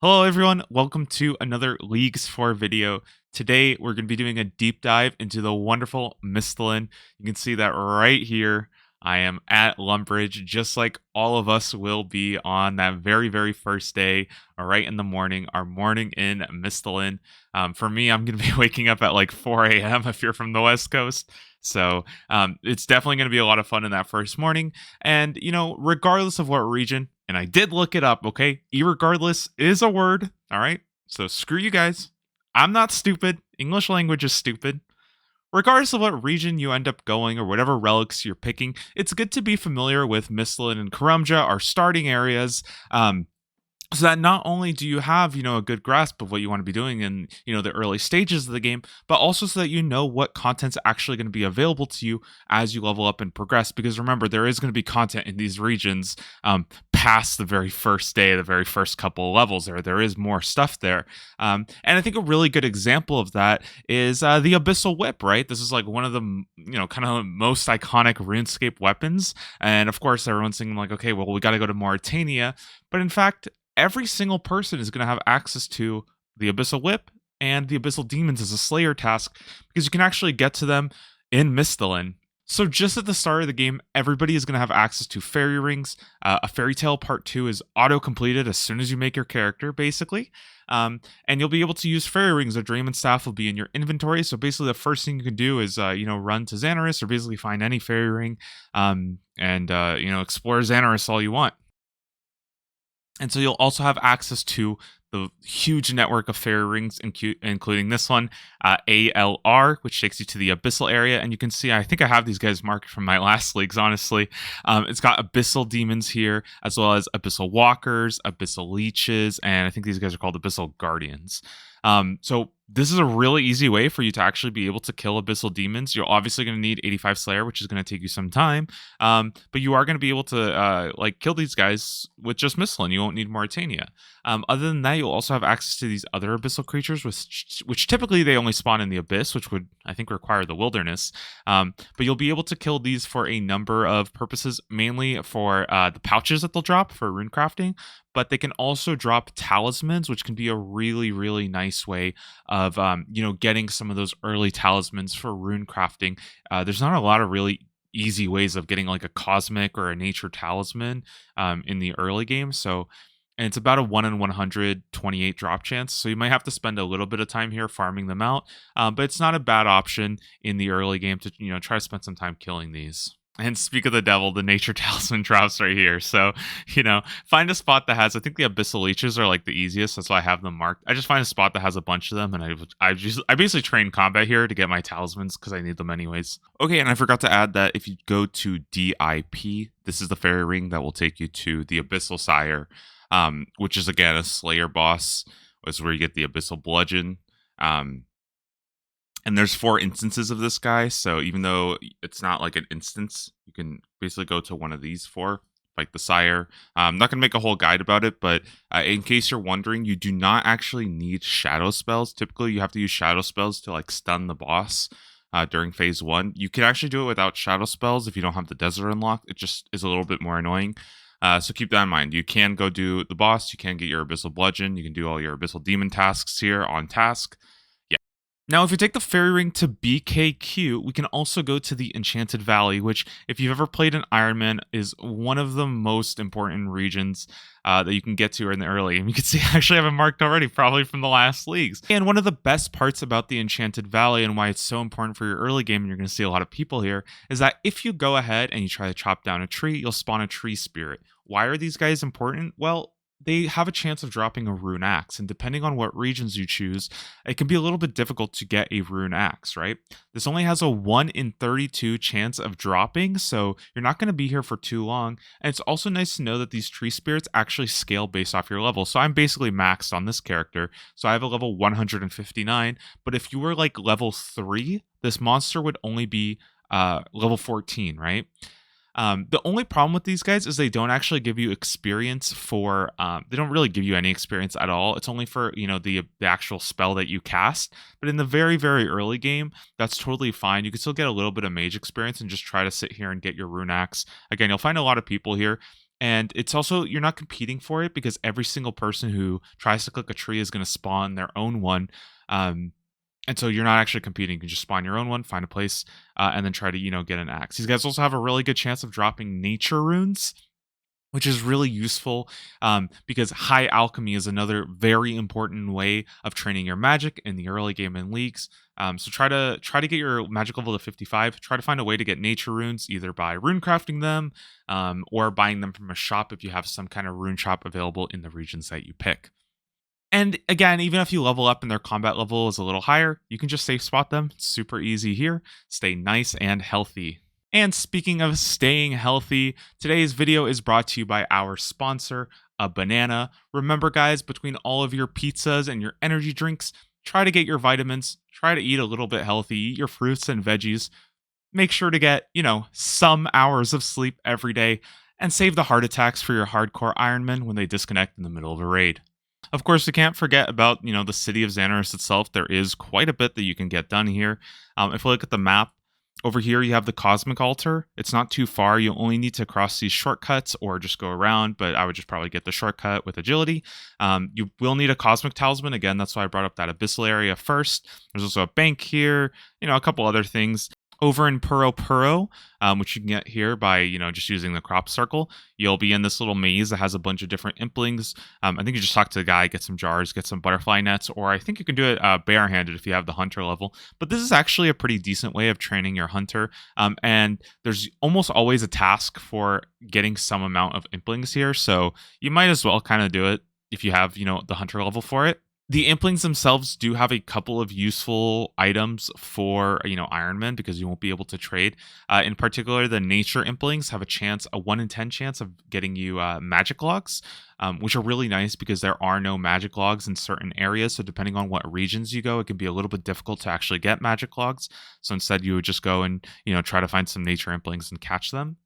Hello everyone, welcome to another Leagues 4 video. Today we're going to be doing a deep dive into the wonderful Misthalin. You can see that right here. I am at Lumbridge, just like all of us will be on that very first day, right in the morning, our morning in Misthalin. For me, I'm going to be waking up at like 4 a.m. if you're from the West Coast. So it's definitely going to be a lot of fun in that first morning. And, regardless of what region, and I did look it up, okay? Irregardless is a word, all right? So screw you guys. I'm not stupid. English language is stupid. Regardless of what region you end up going or whatever relics you're picking, it's good to be familiar with Misthalin and Karumja, our starting areas. So that not only do you have, a good grasp of what you want to be doing in, the early stages of the game, but also so that you know what content's actually going to be available to you as you level up and progress. Because remember, there is going to be content in these regions past the very first day, the very first couple of levels. There is more stuff there. And I think a really good example of that is the Abyssal Whip, right? This is like one of the, kind of most iconic RuneScape weapons. And of course, everyone's thinking like, okay, well, we got to go to Mauritania. But in fact, every single person is going to have access to the Abyssal Whip and the Abyssal Demons as a Slayer task because you can actually get to them in Misthalin. So just at the start of the game, everybody is going to have access to fairy rings. A Fairy Tale Part 2 is auto-completed as soon as you make your character, basically. And you'll be able to use fairy rings. A Draymond Staff will be in your inventory. So basically the first thing you can do is, run to Zanaris or basically find any fairy ring and explore Zanaris all you want. And so you'll also have access to the huge network of fairy rings, including this one, ALR, which takes you to the Abyssal area. And you can see, I think I have these guys marked from my last leagues, honestly. It's got Abyssal Demons here, as well as Abyssal Walkers, Abyssal Leeches, and I think these guys are called Abyssal Guardians. So this is a really easy way for you to actually be able to kill Abyssal Demons. You're obviously going to need 85 Slayer, which is going to take you some time. But you are going to be able to kill these guys with just Misthalin. You won't need Mauritania. Other than that, you'll also have access to these other Abyssal creatures, which typically they only spawn in the Abyss, which would, I think, require the Wilderness. But you'll be able to kill these for a number of purposes, mainly for the pouches that they'll drop for rune crafting. But they can also drop talismans, which can be a really nice way of getting some of those early talismans for rune crafting. There's not a lot of really easy ways of getting like a cosmic or a nature talisman in the early game. And it's about a 1 in 128 drop chance. So you might have to spend a little bit of time here farming them out. But it's not a bad option in the early game to try to spend some time killing these. And speak of the devil, the nature talisman drops right here. So, find a spot that has, I think the Abyssal Leeches are like the easiest. That's why I have them marked. I just find a spot that has a bunch of them. And I basically train combat here to get my talismans because I need them anyways. Okay, and I forgot to add that if you go to DIP, this is the fairy ring that will take you to the Abyssal Sire, which is again a Slayer boss. Is where you get the Abyssal Bludgeon. And there's 4 instances of this guy, so even though it's not like an instance, you can basically go to one of these 4, like the Sire. I'm not going to make a whole guide about it, but in case you're wondering, you do not actually need shadow spells. Typically, you have to use shadow spells to like stun the boss during phase 1. You can actually do it without shadow spells if you don't have the desert unlocked. It just is a little bit more annoying. So keep that in mind. You can go do the boss. You can get your Abyssal Bludgeon. You can do all your Abyssal Demon tasks here on task. Now, if you take the fairy ring to BKQ, we can also go to the Enchanted Valley, which, if you've ever played an Ironmen, is one of the most important regions that you can get to in the early. And you can see I actually have it marked already, probably from the last leagues. And one of the best parts about the Enchanted Valley and why it's so important for your early game, and you're going to see a lot of people here, is that if you go ahead and you try to chop down a tree, you'll spawn a tree spirit. Why are these guys important? Well, they have a chance of dropping a rune axe, and depending on what regions you choose, it can be a little bit difficult to get a rune axe, right? This only has a 1 in 32 chance of dropping, so you're not going to be here for too long. And it's also nice to know that these tree spirits actually scale based off your level. So I'm basically maxed on this character, so I have a level 159, but if you were like level 3, this monster would only be level 14, right? The only problem with these guys is they don't actually give you experience for, they don't really give you any experience at all. It's only for, the actual spell that you cast. But in the very early game, that's totally fine. You can still get a little bit of mage experience and just try to sit here and get your rune axe. Again, you'll find a lot of people here. And it's also, you're not competing for it because every single person who tries to click a tree is going to spawn their own one. Um, and so you're not actually competing. You can just spawn your own one, find a place, and then try to, get an axe. These guys also have a really good chance of dropping nature runes, which is really useful, because high alchemy is another very important way of training your magic in the early game in leagues. So try to get your magic level to 55. Try to find a way to get nature runes, either by rune crafting them, or buying them from a shop if you have some kind of rune shop available in the regions that you pick. And again, even if you level up and their combat level is a little higher, you can just safe spot them. It's super easy here. Stay nice and healthy. And speaking of staying healthy, today's video is brought to you by our sponsor, a banana. Remember, guys, between all of your pizzas and your energy drinks, try to get your vitamins, try to eat a little bit healthy, eat your fruits and veggies. Make sure to get, some hours of sleep every day, and save the heart attacks for your hardcore Ironmen when they disconnect in the middle of a raid. Of course, we can't forget about, the city of Zanaris itself. There is quite a bit that you can get done here. If we look at the map, over here you have the Cosmic Altar. It's not too far. You only need to cross these shortcuts or just go around, but I would just probably get the shortcut with agility. You will need a Cosmic Talisman. Again, that's why I brought up that Abyssal area first. There's also a bank here, a couple other things. Over in Puro, which you can get here by, just using the crop circle, you'll be in this little maze that has a bunch of different implings. I think you just talk to the guy, get some jars, get some butterfly nets, or I think you can do it barehanded if you have the hunter level. But this is actually a pretty decent way of training your hunter. And there's almost always a task for getting some amount of implings here. So you might as well kind of do it if you have, the hunter level for it. The implings themselves do have a couple of useful items for, Ironmen, because you won't be able to trade. In particular, the nature implings have a 1 in 10 chance of getting you magic logs, which are really nice because there are no magic logs in certain areas. So depending on what regions you go, it can be a little bit difficult to actually get magic logs. So instead, you would just go and, try to find some nature implings and catch them.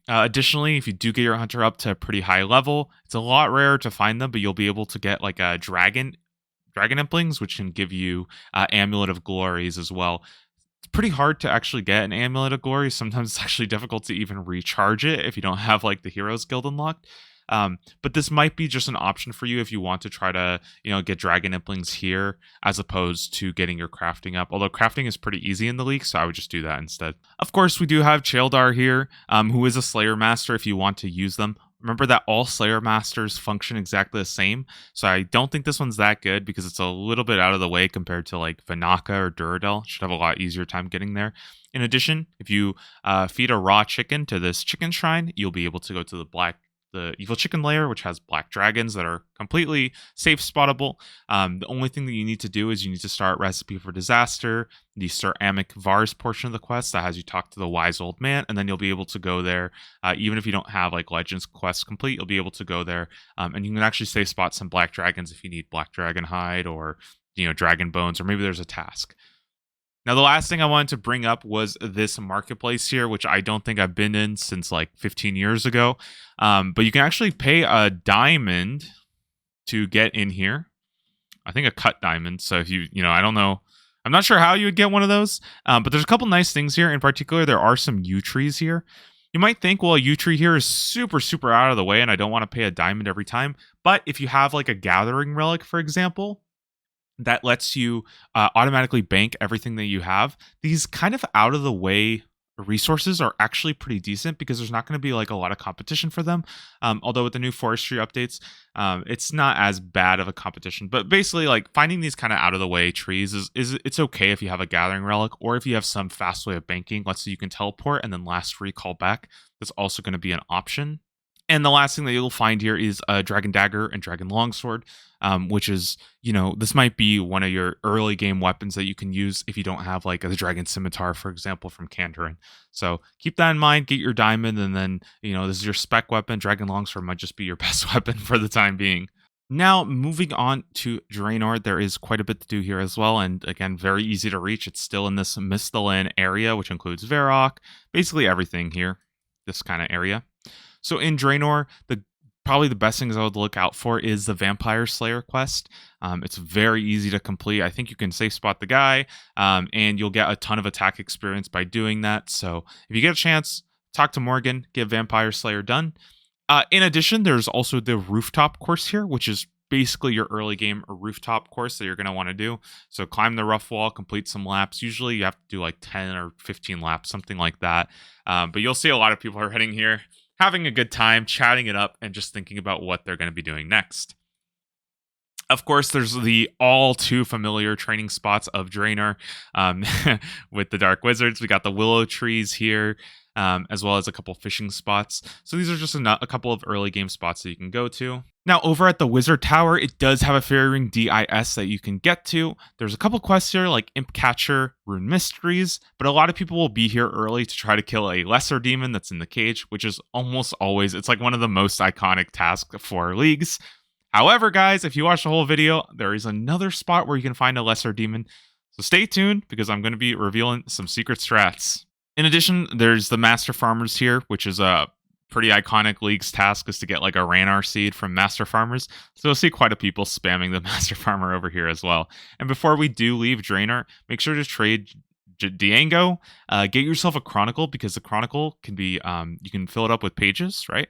Additionally, if you do get your hunter up to a pretty high level, it's a lot rarer to find them, but you'll be able to get like a dragon implings, which can give you Amulet of Glories as well. It's pretty hard to actually get an Amulet of Glory. Sometimes it's actually difficult to even recharge it if you don't have like the Heroes Guild unlocked. But this might be just an option for you if you want to try to, get dragon implings here as opposed to getting your crafting up. Although crafting is pretty easy in the league, so I would just do that instead. Of course, we do have Chaeldar here, who is a Slayer Master if you want to use them. Remember that all Slayer Masters function exactly the same, so I don't think this one's that good because it's a little bit out of the way compared to like Vanaka or Duradel. Should have a lot easier time getting there. In addition, if you feed a raw chicken to this chicken shrine, you'll be able to go to the evil chicken lair, which has black dragons that are completely safe spottable. The only thing that you need to do is you need to start Recipe for Disaster, the Sir Amic Vars portion of the quest that has you talk to the wise old man, and then you'll be able to go there. Even if you don't have like Legends quest complete, you'll be able to go there, and you can actually safe spot some black dragons if you need black dragon hide or dragon bones, or maybe there's a task. Now, the last thing I wanted to bring up was this marketplace here, which I don't think I've been in since like 15 years ago. But you can actually pay a diamond to get in here. I think a cut diamond. So if I don't know. I'm not sure how you would get one of those. But there's a couple nice things here. In particular, there are some yew trees here. You might think, well, a yew tree here is super, super out of the way, and I don't want to pay a diamond every time. But if you have like a gathering relic, for example, that lets you automatically bank everything that you have. These kind of out of the way resources are actually pretty decent because there's not going to be like a lot of competition for them. Although with the new forestry updates, it's not as bad of a competition. But basically, like finding these kind of out of the way trees is it's okay if you have a gathering relic or if you have some fast way of banking. Let's say you can teleport and then last recall back. That's also going to be an option. And the last thing that you'll find here is a Dragon Dagger and Dragon Longsword, which is, this might be one of your early game weapons that you can use if you don't have like a Dragon Scimitar, for example, from Kandarin. So keep that in mind, get your diamond, and then, this is your spec weapon. Dragon Longsword might just be your best weapon for the time being. Now, moving on to Draynor, there is quite a bit to do here as well, and again, very easy to reach. It's still in this Misthalin area, which includes Varrock, basically everything here, this kind of area. So in Draynor, probably the best things I would look out for is the Vampire Slayer quest. It's very easy to complete. I think you can safe spot the guy, and you'll get a ton of attack experience by doing that. So if you get a chance, talk to Morgan, get Vampire Slayer done. In addition, there's also the rooftop course here, which is basically your early game rooftop course that you're going to want to do. So climb the rough wall, complete some laps. Usually you have to do like 10 or 15 laps, something like that. But you'll see a lot of people are heading here, having a good time, chatting it up, and just thinking about what they're going to be doing next. Of course, there's the all too familiar training spots of Draynor with the Dark Wizards. We got the willow trees here, as well as a couple fishing spots. So these are just a couple of early game spots that you can go to. Now, over at the Wizard Tower, it does have a Fairy Ring DIS that you can get to. There's a couple quests here like Imp Catcher, Rune Mysteries, but a lot of people will be here early to try to kill a lesser demon that's in the cage, which is almost always, it's like one of the most iconic tasks for leagues. However, guys, if you watch the whole video, there is another spot where you can find a lesser demon. So stay tuned because I'm going to be revealing some secret strats. In addition, there's the Master Farmers here, which is a pretty iconic league's task is to get like a Ranar seed from Master Farmers. So you'll see quite a people spamming the Master Farmer over here as well. And before we do leave Draynor, make sure to trade Diango. Get yourself a Chronicle because the Chronicle can be, you can fill it up with pages, right?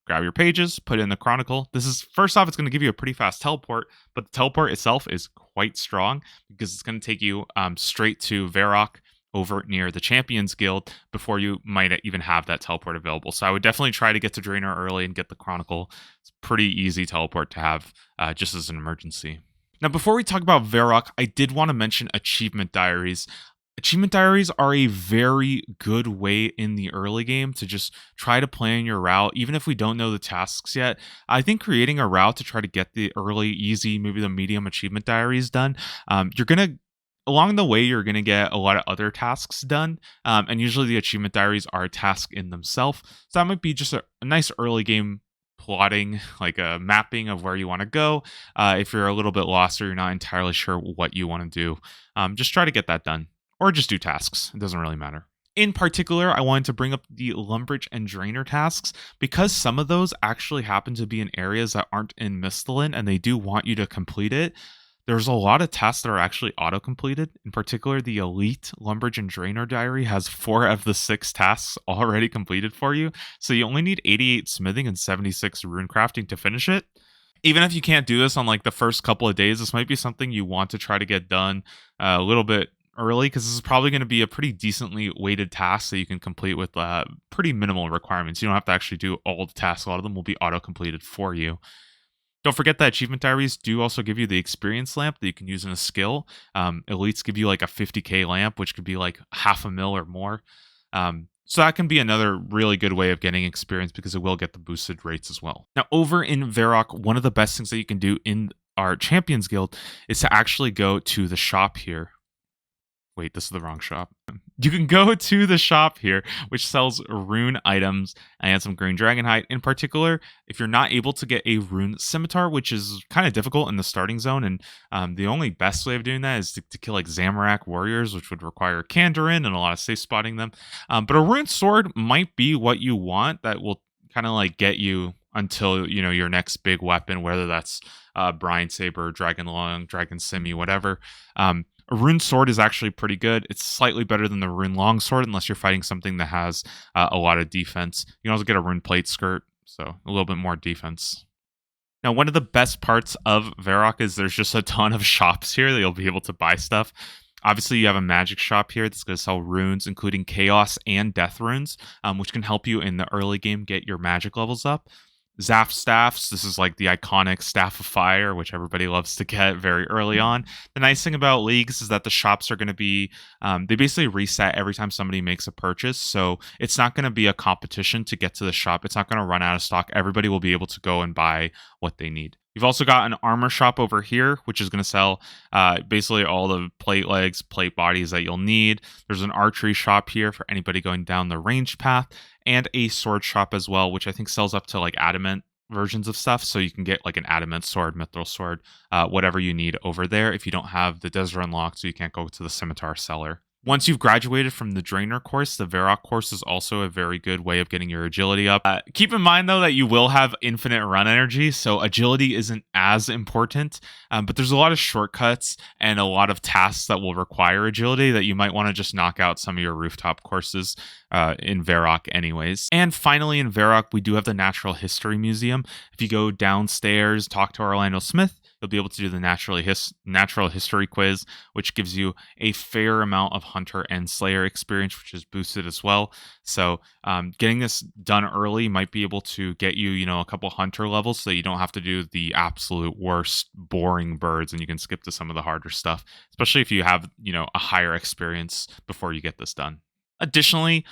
Grab your pages, put in the Chronicle. This is, first off, it's going to give you a pretty fast teleport, but the teleport itself is quite strong because it's going to take you straight to Varrock over near the Champions Guild before you might even have that teleport available. So I would definitely try to get to Draynor early and get the Chronicle. It's a pretty easy teleport to have just as an emergency. Now, before we talk about Varrock, I did want to mention Achievement Diaries. Achievement Diaries are a very good way in the early game to just try to plan your route, even if we don't know the tasks yet. I think creating a route to try to get the early, easy, maybe the medium Achievement Diaries done, along the way, you're going to get a lot of other tasks done, and usually the Achievement Diaries are a task in themselves. So that might be just a nice early game plotting, like a mapping of where you want to go. If you're a little bit lost or you're not entirely sure what you want to do, just try to get that done. Or just do tasks. It doesn't really matter. In particular, I wanted to bring up the Lumbridge and Draynor tasks because some of those actually happen to be in areas that aren't in Misthalin and they do want you to complete it. There's a lot of tasks that are actually auto-completed. In particular, the Elite Lumbridge and Draynor Diary has 4 of the 6 tasks already completed for you. So you only need 88 smithing and 76 rune crafting to finish it. Even if you can't do this on like the first couple of days, this might be something you want to try to get done a little bit early because this is probably going to be a pretty decently weighted task that you can complete with pretty minimal requirements. You don't have to actually do all the tasks. A lot of them will be auto-completed for you. Don't forget that Achievement Diaries do also give you the experience lamp that you can use in a skill. Elites give you like a 50k lamp, which could be like $500,000 or more. So that can be another really good way of getting experience because it will get the boosted rates as well. Now, over in Varrock, one of the best things that you can do in our Champions Guild is to actually go to the shop here. Wait, this is the wrong shop. You can go to the shop here, which sells rune items and some green dragonhide. In particular, if you're not able to get a rune scimitar, which is kind of difficult in the starting zone, and the only best way of doing that is to kill like Zamorak warriors, which would require Kandarin and a lot of safe spotting them. But a rune sword might be what you want that will kind of like get you until, you know, your next big weapon, whether that's Brine Saber, Dragon Long, Dragon Simi, whatever. A rune sword is actually pretty good. It's slightly better than the rune longsword unless you're fighting something that has a lot of defense. You can also get a rune plate skirt, so a little bit more defense. Now, one of the best parts of Varrock is there's just a ton of shops here that you'll be able to buy stuff. Obviously, you have a magic shop here that's going to sell runes, including chaos and death runes, which can help you in the early game get your magic levels up. Zaf staffs, this is like the iconic Staff of Fire, which everybody loves to get very early on. The nice thing about leagues is that the shops are going to be, they basically reset every time somebody makes a purchase. So it's not going to be a competition to get to the shop. It's not going to run out of stock. Everybody will be able to go and buy what they need. You've also got an armor shop over here, which is going to sell basically all the plate legs, plate bodies that you'll need. There's an archery shop here for anybody going down the ranged path, and a sword shop as well, which I think sells up to like adamant versions of stuff. So you can get like an adamant sword, mithril sword, whatever you need over there if you don't have the desert unlocked, so you can't go to the scimitar seller. Once you've graduated from the Draynor course, the Varrock course is also a very good way of getting your agility up. Keep in mind, though, that you will have infinite run energy, so agility isn't as important, but there's a lot of shortcuts and a lot of tasks that will require agility that you might want to just knock out some of your rooftop courses in Varrock anyways. And finally, in Varrock, we do have the Natural History Museum. If you go downstairs, talk to Orlando Smith, you'll be able to do the natural history quiz, which gives you a fair amount of hunter and slayer experience, which is boosted as well. So getting this done early might be able to get you, a couple hunter levels, so you don't have to do the absolute worst boring birds, and you can skip to some of the harder stuff, especially if you have, a higher experience before you get this done. Additionally,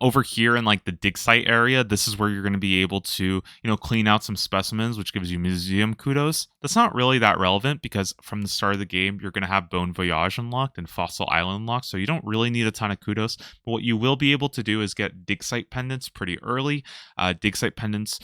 over here in like the dig site area, this is where you're going to be able to, clean out some specimens, which gives you museum kudos. That's not really that relevant because from the start of the game, you're going to have Bone Voyage unlocked and Fossil Island unlocked, so you don't really need a ton of kudos. But what you will be able to do is get dig site pendants pretty early. Dig site pendants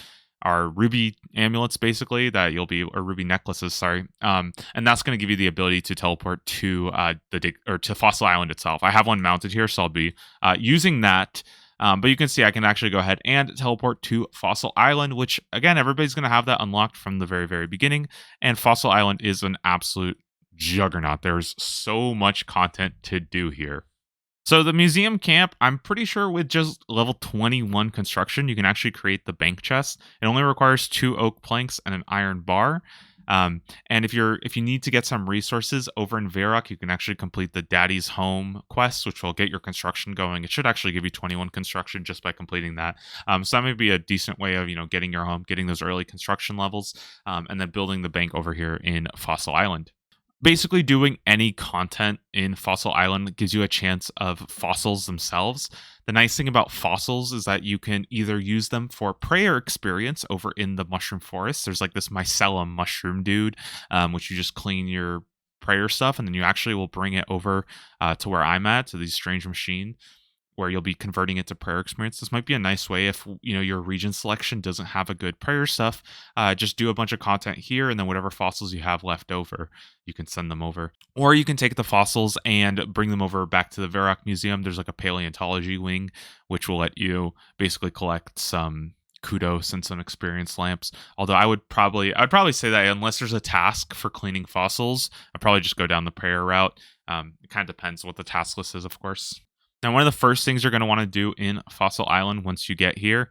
are ruby amulets basically or ruby necklaces, sorry, and that's going to give you the ability to teleport to to Fossil Island itself. I have one mounted here, so I'll be using that. But you can see I can actually go ahead and teleport to Fossil Island, which again, everybody's going to have that unlocked from the very, very beginning. And Fossil Island is an absolute juggernaut. There's so much content to do here. So the museum camp, I'm pretty sure with just level 21 construction, you can actually create the bank chest. It only requires 2 oak planks and an iron bar. And if you need to get some resources over in Varrock, you can actually complete the Daddy's Home quest, which will get your construction going. It should actually give you 21 construction just by completing that. So that may be a decent way of getting your home, getting those early construction levels, and then building the bank over here in Fossil Island. Basically, doing any content in Fossil Island gives you a chance of fossils themselves. The nice thing about fossils is that you can either use them for prayer experience over in the mushroom forest. There's like this mycelium mushroom dude, which you just clean your prayer stuff, and then you actually will bring it over to where I'm at, to these strange machine, where you'll be converting it to prayer experience. This might be a nice way if your region selection doesn't have a good prayer stuff. Just do a bunch of content here, and then whatever fossils you have left over, you can send them over. Or you can take the fossils and bring them over back to the Varrock Museum. There's like a paleontology wing, which will let you basically collect some kudos and some experience lamps. Although I'd probably say that unless there's a task for cleaning fossils, I'd probably just go down the prayer route. It kind of depends what the task list is, of course. Now, one of the first things you're going to want to do in Fossil Island once you get here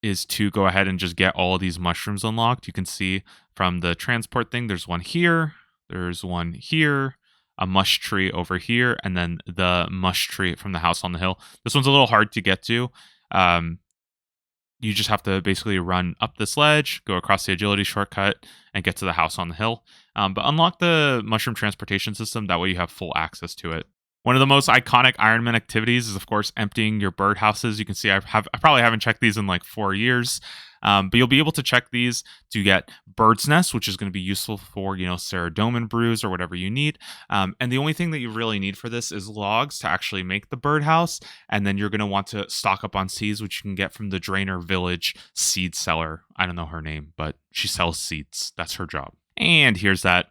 is to go ahead and just get all of these mushrooms unlocked. You can see from the transport thing, there's one here, there's one here, a mush tree over here, and then the mush tree from the house on the hill. This one's a little hard to get to. You just have to basically run up this ledge, go across the agility shortcut, and get to the house on the hill. But unlock the mushroom transportation system. That way you have full access to it. One of the most iconic Ironmen activities is, of course, emptying your birdhouses. You can see I probably haven't checked these in like 4 years, but you'll be able to check these to get bird's nest, which is going to be useful for Ceradomin brews or whatever you need. And the only thing that you really need for this is logs to actually make the birdhouse, and then you're going to want to stock up on seeds, which you can get from the Draynor Village seed seller. I don't know her name, but she sells seeds. That's her job. And here's that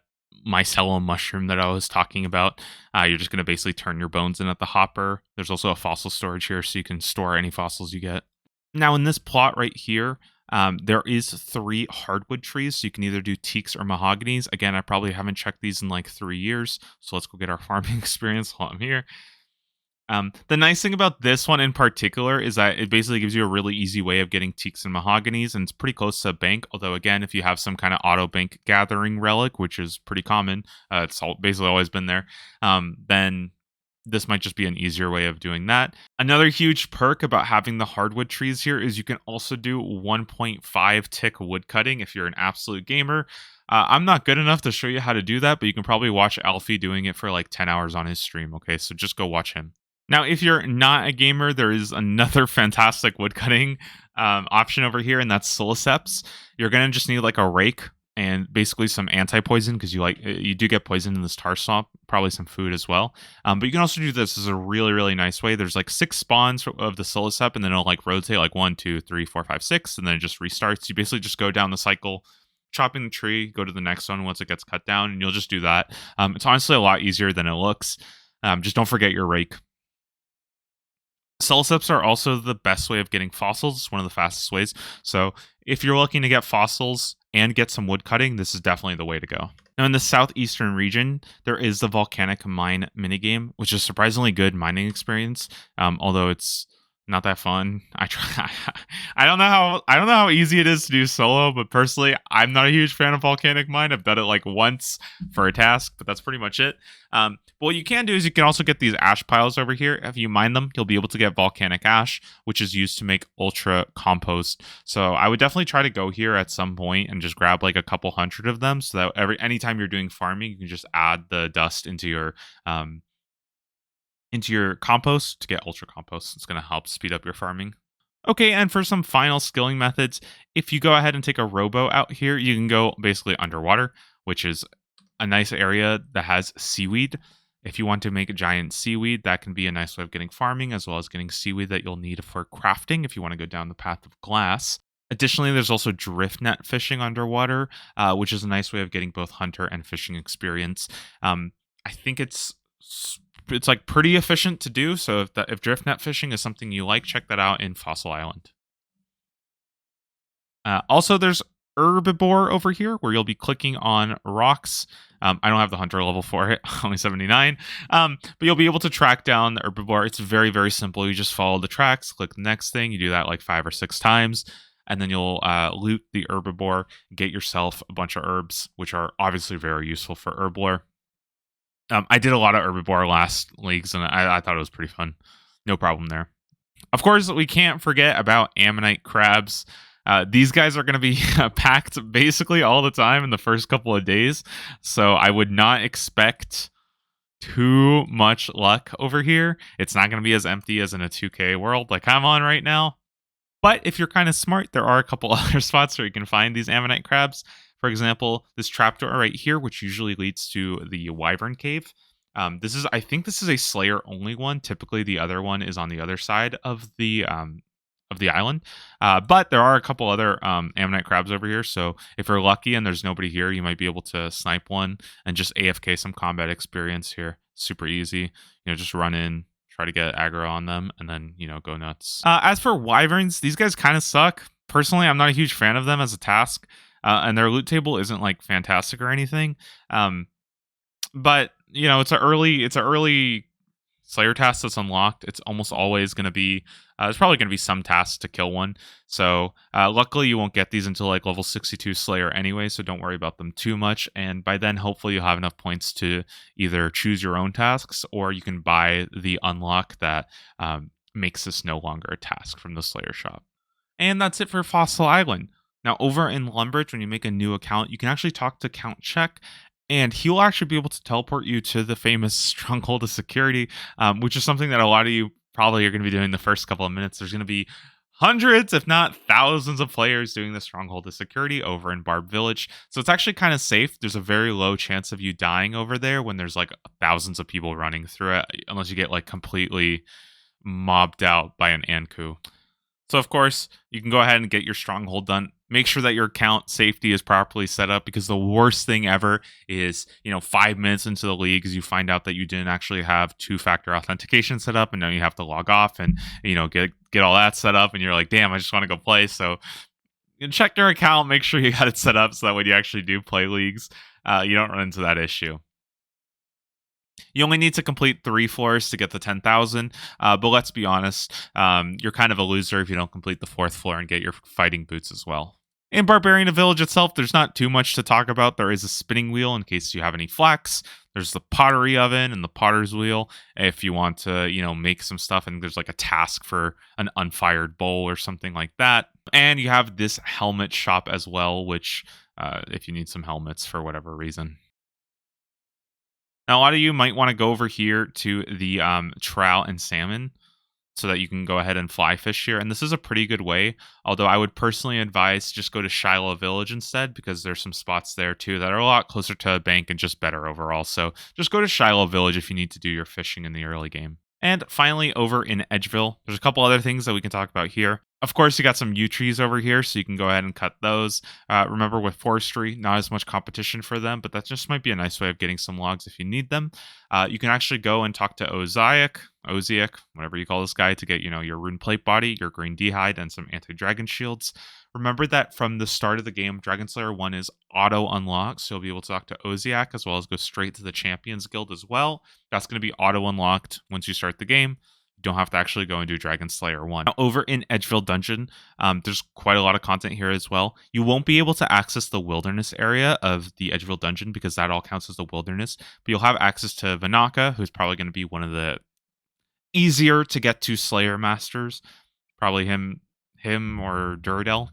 mycelium mushroom that I was talking about. You're just going to basically turn your bones in at the hopper. There's also a fossil storage here, so you can store any fossils you get. Now, in this plot right here, there is 3 hardwood trees, so you can either do teaks or mahoganies. Again, I probably haven't checked these in like 3 years, so let's go get our farming experience while I'm here. The nice thing about this one in particular is that it basically gives you a really easy way of getting teaks and mahoganies, and it's pretty close to a bank. Although, again, if you have some kind of auto bank gathering relic, which is pretty common, it's basically always been there, then this might just be an easier way of doing that. Another huge perk about having the hardwood trees here is you can also do 1.5 tick wood cutting if you're an absolute gamer. I'm not good enough to show you how to do that, but you can probably watch Alfie doing it for like 10 hours on his stream, okay? So just go watch him. Now, if you're not a gamer, there is another fantastic woodcutting option over here, and that's Soliceps. You're going to just need like a rake and basically some anti-poison, because you do get poison in this tar swamp, probably some food as well. But you can also do this as a really, really nice way. There's like 6 spawns of the Solicep, and then it'll like rotate like 1, 2, 3, 4, 5, 6, and then it just restarts. You basically just go down the cycle, chopping the tree, go to the next one once it gets cut down, and you'll just do that. It's honestly a lot easier than it looks. Just don't forget your rake. Celsips are also the best way of getting fossils. It's one of the fastest ways. So if you're looking to get fossils and get some wood cutting, this is definitely the way to go. Now, in the southeastern region, there is the volcanic mine minigame, which is surprisingly good mining experience. Although it's not that fun. I try. I don't know how easy it is to do solo, but personally, I'm not a huge fan of volcanic mine. I've done it like once for a task, but that's pretty much it. But what you can do is you can also get these ash piles over here. If you mine them, you'll be able to get volcanic ash, which is used to make ultra compost. So I would definitely try to go here at some point and just grab like a couple hundred of them, so that anytime you're doing farming, you can just add the dust into your compost to get ultra compost. It's going to help speed up your farming. Okay, and for some final skilling methods, if you go ahead and take a rowboat out here, you can go basically underwater, which is a nice area that has seaweed. If you want to make a giant seaweed, that can be a nice way of getting farming, as well as getting seaweed that you'll need for crafting if you want to go down the path of glass. Additionally, there's also drift net fishing underwater, which is a nice way of getting both hunter and fishing experience. I think it's like pretty efficient to do. So if drift net fishing is something you like, check that out in Fossil Island. Also, there's herbivore over here where you'll be clicking on rocks. I don't have the hunter level for it, only 79. But you'll be able to track down the herbivore. It's very, very simple. You just follow the tracks, click the next thing. You do that like 5 or 6 times. And then you'll loot the herbivore, get yourself a bunch of herbs, which are obviously very useful for herb lore. I did a lot of herbivore last leagues, and I thought it was pretty fun. No problem there. Of course, we can't forget about ammonite crabs. These guys are going to be packed basically all the time in the first couple of days, so I would not expect too much luck over here. It's not going to be as empty as in a 2K world like I'm on right now. But if you're kind of smart, there are a couple other spots where you can find these ammonite crabs. For example, this trapdoor right here, which usually leads to the Wyvern Cave. I think this is a Slayer only one. Typically, the other one is on the other side of the island. But there are a couple other ammonite crabs over here. So if you're lucky and there's nobody here, you might be able to snipe one and just AFK some combat experience here. Super easy. Just run in, try to get aggro on them, and then go nuts. As for wyverns, these guys kind of suck. Personally, I'm not a huge fan of them as a task. And their loot table isn't like fantastic or anything. But it's an early Slayer task that's unlocked. It's almost always going to be, there's probably going to be some tasks to kill one. So luckily you won't get these until like level 62 Slayer anyway, so don't worry about them too much. And by then, hopefully you'll have enough points to either choose your own tasks, or you can buy the unlock that makes this no longer a task from the Slayer shop. And that's it for Fossil Island. Now, over in Lumbridge, when you make a new account, you can actually talk to Count Check, and he'll actually be able to teleport you to the famous Stronghold of Security, which is something that a lot of you probably are going to be doing the first couple of minutes. There's going to be hundreds, if not thousands of players doing the Stronghold of Security over in Barb Village. So it's actually kind of safe. There's a very low chance of you dying over there when there's like thousands of people running through it, unless you get like completely mobbed out by an Anku. So, of course, you can go ahead and get your Stronghold done. Make sure that your account safety is properly set up, because the worst thing ever is, 5 minutes into the league, is you find out that you didn't actually have 2-factor authentication set up, and now you have to log off and, get all that set up, and you're like, damn, I just want to go play. So check your account, make sure you got it set up so that when you actually do play leagues, you don't run into that issue. You only need to complete 3 floors to get the 10,000, but let's be honest, you're kind of a loser if you don't complete the 4th floor and get your fighting boots as well. In Barbarian Village itself, there's not too much to talk about. There is a spinning wheel in case you have any flax. There's the pottery oven and the potter's wheel if you want to, make some stuff, and there's like a task for an unfired bowl or something like that. And you have this helmet shop as well, which if you need some helmets for whatever reason. Now, a lot of you might want to go over here to the trout and salmon so that you can go ahead and fly fish here. And this is a pretty good way, although I would personally advise just go to Shiloh Village instead, because there's some spots there too that are a lot closer to a bank and just better overall. So just go to Shiloh Village if you need to do your fishing in the early game. And finally, over in Edgeville, there's a couple other things that we can talk about here. Of course, you got some yew trees over here, so you can go ahead and cut those. Remember, with forestry, not as much competition for them, but that just might be a nice way of getting some logs if you need them. You can actually go and talk to Oziak, whatever you call this guy, to get your rune plate body, your green d'hide, and some anti-dragon shields. Remember that from the start of the game, Dragon Slayer 1 is auto unlocked, so you'll be able to talk to Oziak as well as go straight to the Champions Guild as well. That's going to be auto unlocked once you start the game. You don't have to actually go and do Dragon Slayer 1. Now, over in Edgeville Dungeon, there's quite a lot of content here as well. You won't be able to access the wilderness area of the Edgeville Dungeon because that all counts as the wilderness, but you'll have access to Vanaka, who's probably going to be one of the easier to get to Slayer Masters. Probably him or Duradel.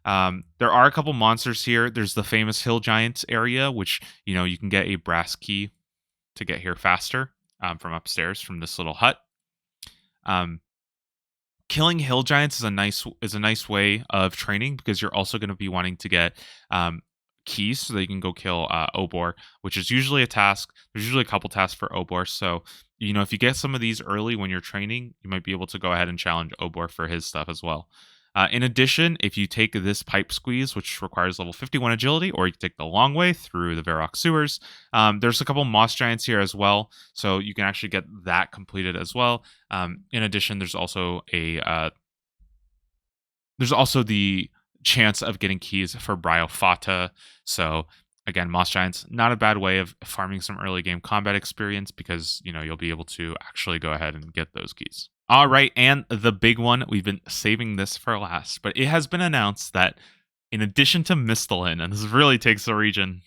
There are a couple monsters here. There's the famous Hill Giants area, which, you can get a brass key to get here faster from upstairs from this little hut. Killing hill giants is a nice way of training because you're also going to be wanting to get keys so that you can go kill Obor, which is usually a task. There's usually a couple tasks for Obor, so if you get some of these early when you're training, you might be able to go ahead and challenge Obor for his stuff as well. In addition, if you take this pipe squeeze, which requires level 51 agility, or you can take the long way through the Varrock sewers, there's a couple moss giants here as well, so you can actually get that completed as well. In addition, there's also the chance of getting keys for Bryofata. So again, moss giants, not a bad way of farming some early game combat experience because you'll be able to actually go ahead and get those keys. All right, and the big one, we've been saving this for last, but it has been announced that in addition to Misthalin, and this really takes the region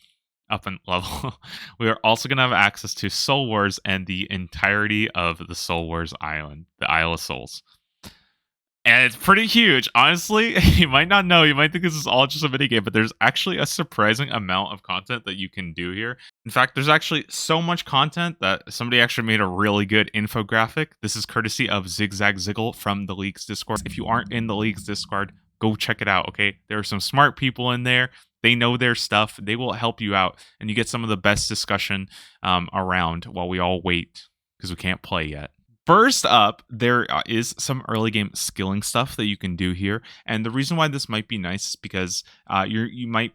up in level, we are also going to have access to Soul Wars and the entirety of the Soul Wars island, the Isle of Souls. And it's pretty huge. Honestly, you might not know. You might think this is all just a minigame, but there's actually a surprising amount of content that you can do here. In fact, there's actually so much content that somebody actually made a really good infographic. This is courtesy of Zigzag Ziggle from the League's Discord. If you aren't in the League's Discord, go check it out, okay? There are some smart people in there. They know their stuff. They will help you out, and you get some of the best discussion around while we all wait because we can't play yet. First up, there is some early game skilling stuff that you can do here, and the reason why this might be nice is because you might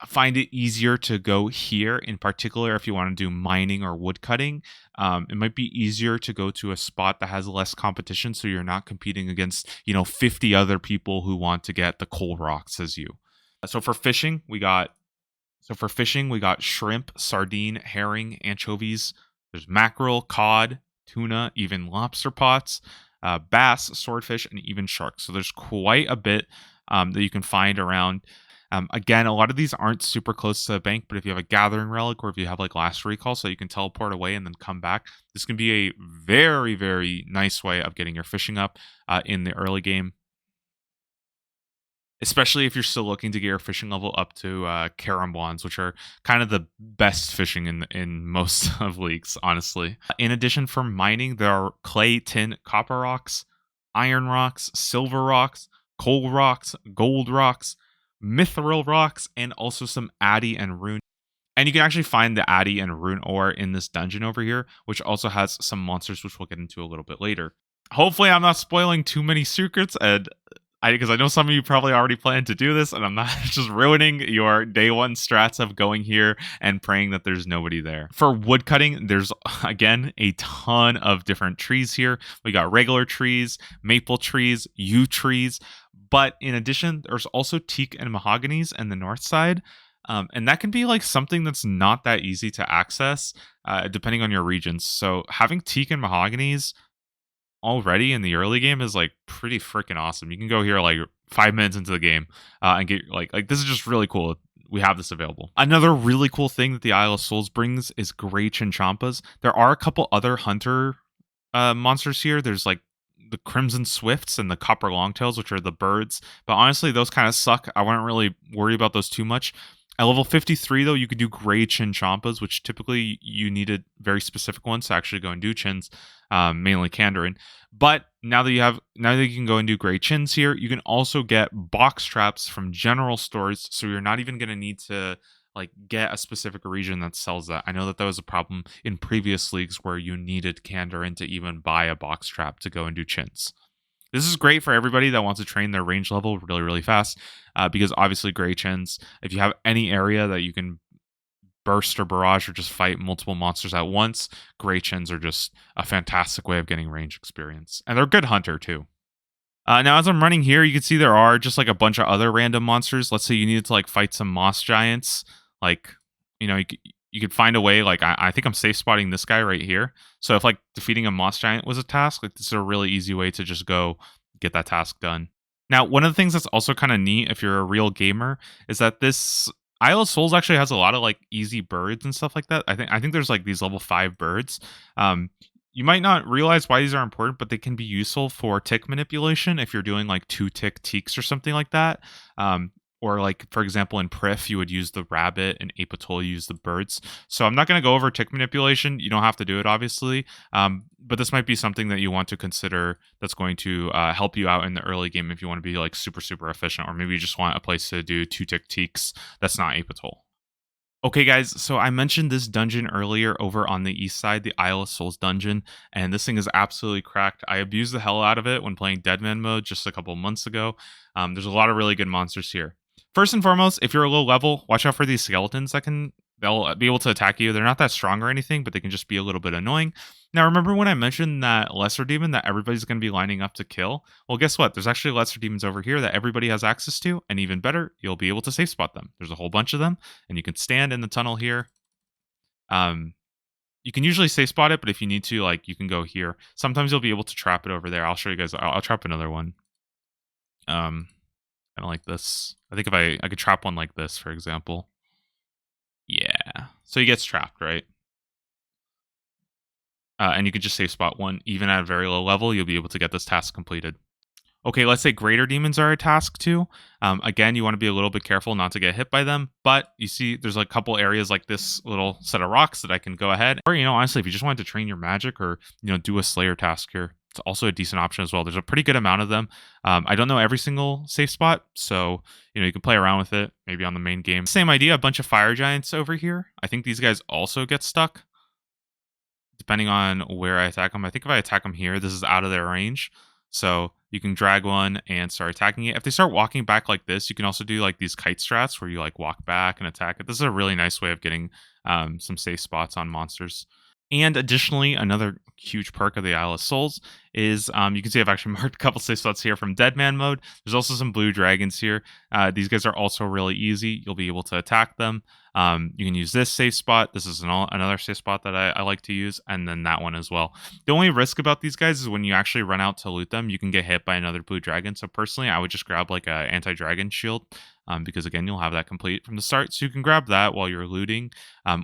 find it easier to go here, in particular if you want to do mining or wood cutting. It might be easier to go to a spot that has less competition, so you're not competing against 50 other people who want to get the coal rocks as you. So for fishing, we got shrimp, sardine, herring, anchovies. There's mackerel, cod, tuna, even lobster pots, bass, swordfish, and even sharks. So there's quite a bit that you can find around. Again, a lot of these aren't super close to the bank, but if you have a gathering relic or if you have like last recall, so you can teleport away and then come back, this can be a very, very nice way of getting your fishing up in the early game. Especially if you're still looking to get your fishing level up to Karambwans, which are kind of the best fishing in most of leagues, honestly. In addition, for mining, there are clay, tin, copper rocks, iron rocks, silver rocks, coal rocks, gold rocks, mithril rocks, and also some addy and rune. And you can actually find the addy and rune ore in this dungeon over here, which also has some monsters, which we'll get into a little bit later. Hopefully, I'm not spoiling too many secrets, and because I know some of you probably already plan to do this, and I'm not just ruining your day one strats of going here and praying that there's nobody there. For wood cutting, there's, again, a ton of different trees here. We got regular trees, maple trees, yew trees, but in addition, there's also teak and mahoganies in the north side. And that can be like something that's not that easy to access, depending on your regions. So having teak and mahoganies already in the early game is like pretty freaking awesome. You can go here like 5 minutes into the game and get like this is just really cool. We have this available. Another really cool thing that the Isle of Souls brings is gray Chinchampas. There are a couple other hunter monsters here. There's like the Crimson Swifts and the Copper Longtails, which are the birds. But honestly, those kind of suck. I wouldn't really worry about those too much. At level 53, though, you could do gray Chinchampas, which typically you needed very specific ones to actually go and do chins, mainly Kandarin. But now that you can go and do gray chins here, you can also get box traps from general stores, so you're not even going to need to like get a specific region that sells that. I know that was a problem in previous leagues where you needed Kandarin to even buy a box trap to go and do chins. This is great for everybody that wants to train their range level really, really fast, because obviously Grey Chins, if you have any area that you can burst or barrage or just fight multiple monsters at once, Grey Chins are just a fantastic way of getting range experience. And they're a good hunter too. Now, as I'm running here, you can see there are just like a bunch of other random monsters. Let's say you needed to like fight some moss giants. Like, you could find a way. Like, I think I'm safe spotting this guy right here. So if like defeating a moss giant was a task, like this is a really easy way to just go get that task done. Now, one of the things that's also kind of neat if you're a real gamer is that this Isle of Souls actually has a lot of like easy birds and stuff like that. I think there's like these level 5 birds. Um, you might not realize why these are important, but they can be useful for tick manipulation if you're doing like 2-tick teaks or something like that. Or like, for example, in Prif, you would use the rabbit, and Apatol use the birds. So I'm not going to go over tick manipulation. You don't have to do it, obviously. But this might be something that you want to consider that's going to help you out in the early game if you want to be like super, super efficient. Or maybe you just want a place to do 2-tick teaks that's not Apatol. Okay, guys, so I mentioned this dungeon earlier over on the east side, the Isle of Souls dungeon, and this thing is absolutely cracked. I abused the hell out of it when playing Deadman mode just a couple months ago. There's a lot of really good monsters here. First and foremost, if you're a low level, watch out for these skeletons they'll be able to attack you. They're not that strong or anything, but they can just be a little bit annoying. Now, remember when I mentioned that lesser demon that everybody's going to be lining up to kill? Well, guess what? There's actually lesser demons over here that everybody has access to, and even better, you'll be able to safe spot them. There's a whole bunch of them, and you can stand in the tunnel here. You can usually safe spot it, but if you need to, like, you can go here. Sometimes you'll be able to trap it over there. I'll show you guys. I'll trap another one. Kind of like this. I think if I could trap one like this, for example. Yeah. So he gets trapped, right? And you could just safe spot one. Even at a very low level, you'll be able to get this task completed. Okay, let's say greater demons are a task too. Again, you want to be a little bit careful not to get hit by them. But you see, there's a couple areas like this little set of rocks that I can go ahead. Or, honestly, if you just wanted to train your magic or, do a Slayer task here, it's also a decent option as well. There's a pretty good amount of them. I don't know every single safe spot, so you can play around with it, maybe on the main game. Same idea, a bunch of fire giants over here. I think these guys also get stuck, depending on where I attack them. I think if I attack them here, this is out of their range. So you can drag one and start attacking it. If they start walking back like this, you can also do like these kite strats where you like walk back and attack it. This is a really nice way of getting some safe spots on monsters. And additionally, another huge perk of the Isle of Souls is you can see I've actually marked a couple safe spots here from Deadman mode. There's also some blue dragons here. These guys are also really easy. You'll be able to attack them. You can use this safe spot. This is another safe spot that I like to use, and then that one as well. The only risk about these guys is when you actually run out to loot them, you can get hit by another blue dragon. So personally, I would just grab like a anti-dragon shield. Because again, you'll have that complete from the start. So you can grab that while you're looting,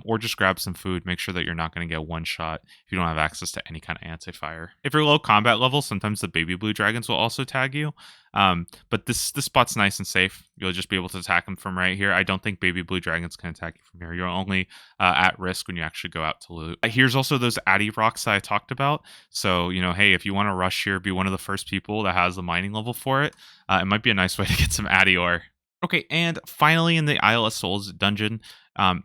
or just grab some food. Make sure that you're not going to get one shot if you don't have access to any kind of anti-fire. If you're low combat level, sometimes the baby blue dragons will also tag you. But this spot's nice and safe. You'll just be able to attack them from right here. I don't think baby blue dragons can attack you from here. You're only at risk when you actually go out to loot. Here's also those Addy rocks that I talked about. So, hey, if you want to rush here, be one of the first people that has the mining level for it. It might be a nice way to get some Addy ore. Okay, and finally in the Isle of Souls dungeon,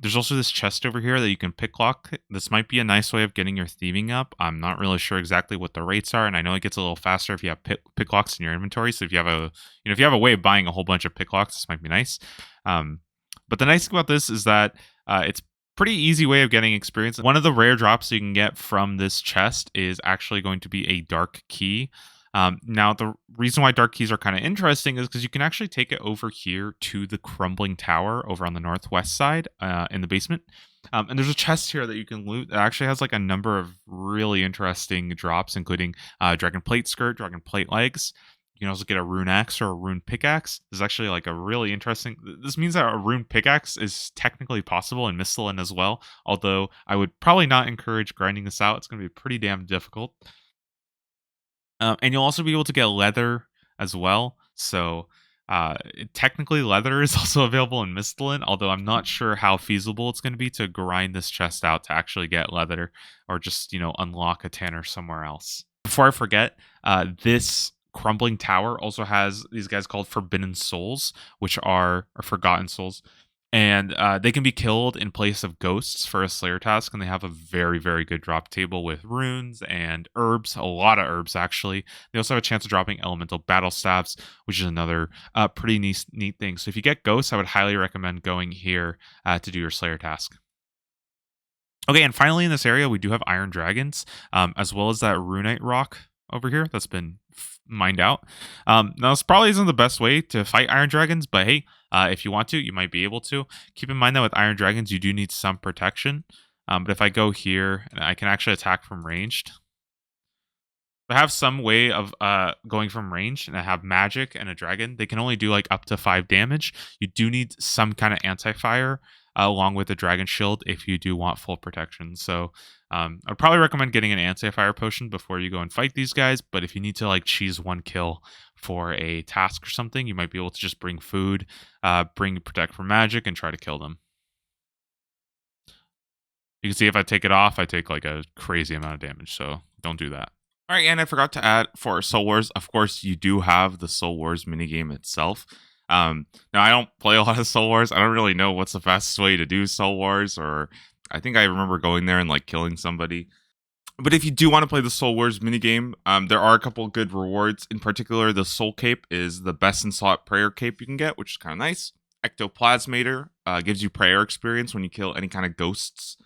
there's also this chest over here that you can picklock. This might be a nice way of getting your thieving up. I'm not really sure exactly what the rates are, and I know it gets a little faster if you have picklocks in your inventory. So if you have a way of buying a whole bunch of picklocks, this might be nice. But the nice thing about this is that it's pretty easy way of getting experience. One of the rare drops you can get from this chest is actually going to be a dark key. Now, the reason why dark keys are kind of interesting is because you can actually take it over here to the crumbling tower over on the northwest side in the basement. And there's a chest here that you can loot that actually has like a number of really interesting drops, including dragon plate skirt, dragon plate legs. You can also get a rune axe or a rune pickaxe. This is actually like a really interesting... This means that a rune pickaxe is technically possible in Misthalin as well, although I would probably not encourage grinding this out. It's going to be pretty damn difficult. And you'll also be able to get leather as well. So technically leather is also available in Misthalin, although I'm not sure how feasible it's going to be to grind this chest out to actually get leather or just, unlock a tanner somewhere else. Before I forget, this crumbling tower also has these guys called Forbidden Souls, which are or Forgotten Souls. and they can be killed in place of ghosts for a Slayer task, and they have a very, very good drop table with runes and herbs, a lot of herbs actually. They also have a chance of dropping elemental battle staffs, which is another pretty neat thing. So if you get ghosts, I would highly recommend going here to do your Slayer task. Okay, and finally in this area, we do have iron dragons, as well as that runite rock over here that's been mined out. Now, this probably isn't the best way to fight iron dragons, but hey, if you want to, you might be able to. Keep in mind that with iron dragons, you do need some protection. But if I go here, and I can actually attack from ranged. If I have some way of going from range, and I have magic and a dragon, they can only do like up to 5 damage. You do need some kind of anti-fire along with the dragon shield if you do want full protection. So I'd probably recommend getting an anti-fire potion before you go and fight these guys. But if you need to like cheese one kill for a task or something, you might be able to just bring food, bring protect from magic, and try to kill them. You can see if I take it off, I take like a crazy amount of damage. So don't do that. All right, and I forgot to add for Soul Wars, of course, you do have the Soul Wars minigame itself. Now, I don't play a lot of Soul Wars. I don't really know what's the fastest way to do Soul Wars, or I think I remember going there and like killing somebody. But if you do want to play the Soul Wars minigame, there are a couple good rewards. In particular, the Soul Cape is the best in slot prayer cape you can get, which is kind of nice. Ectoplasmator gives you prayer experience when you kill any kind of ghosts.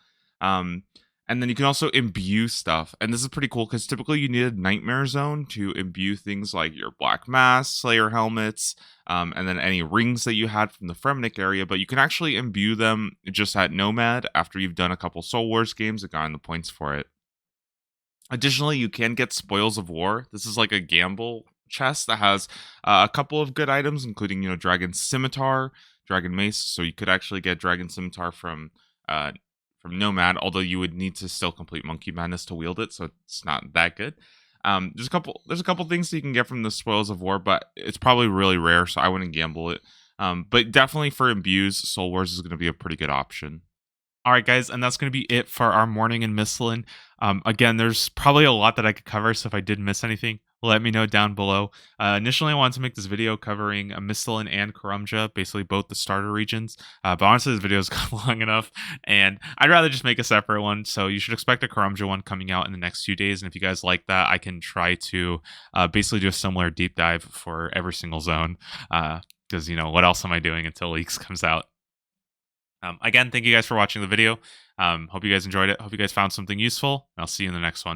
And then you can also imbue stuff. And this is pretty cool because typically you need a Nightmare Zone to imbue things like your Black Mass, Slayer helmets, and then any rings that you had from the Fremnik area. But you can actually imbue them just at Nomad after you've done a couple Soul Wars games and gotten the points for it. Additionally, you can get Spoils of War. This is like a gamble chest that has a couple of good items, including, Dragon Scimitar, Dragon Mace. So you could actually get Dragon Scimitar from Nomad, although you would need to still complete Monkey Madness to wield it, so it's not that good. There's a couple things that you can get from the Spoils of War, but it's probably really rare, so I wouldn't gamble it. But definitely for imbues, Soul Wars is going to be a pretty good option. All right, guys, and that's going to be it for our morning in Misthalin. Again, there's probably a lot that I could cover, so if I did miss anything, let me know down below. Initially, I wanted to make this video covering Misthalin and Karumja, basically both the starter regions. But honestly, this video's gone long enough, and I'd rather just make a separate one. So you should expect a Karumja one coming out in the next few days. And if you guys like that, I can try to basically do a similar deep dive for every single zone. Because, what else am I doing until Leaks comes out? Again, thank you guys for watching the video. Hope you guys enjoyed it. Hope you guys found something useful. I'll see you in the next one.